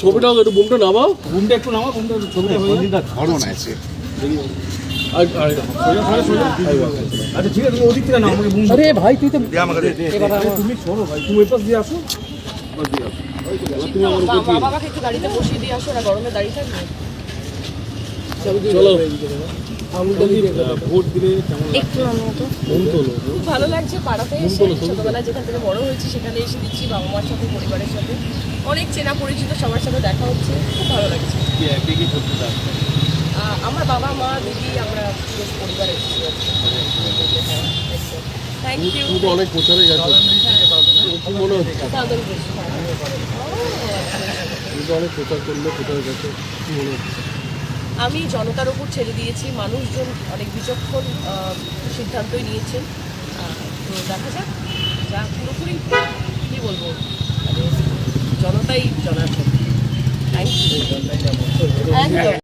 ছবিটাও একটু বুমটা নামাও, বুমটা একটু নামাও, বুমটা ছবিটা হয়ে ধরো না আছে। আচ্ছা ঠিক আছে, তুমি ওদিক থেকে নাও, আমাকে বুম। আরে ভাই তুই তো তুমি সরো ভাই, তুমি ওই পাশ দিয়ে আসো, বাবাকে একটু গাড়িতে বসিয়ে দিয়ে আসো না, গরমে দাঁড়িয়ে থাকবে। চলো ভোট দিলে খুব ভালো লাগছে পাড়াতে এসে, ছোটবেলায় যেখান থেকে বড় হয়েছি সেখানে এসে দিচ্ছি, বাবা মার সাথে পরিবারের সাথে অনেক চেনা পরিচিত সবার সাথে দেখা হচ্ছে, খুব ভালো লাগছে। আমার বাবা মা দিদি আমরা পুরো পরিবার এসেছি। Thank you. অনেক প্রচারে গেছে, মনে হচ্ছে অনেক প্রচার করলে প্রচারে গেছে, কি মনে হচ্ছে? আমি জনতার ওপর ছেড়ে দিয়েছি, মানুষজন অনেক বিচক্ষণ সিদ্ধান্তই নিয়েছেন, তো দেখা যাক, যা পুরোপুরি কী বলবো, মানে জনতাই জনার্দন। Thank you.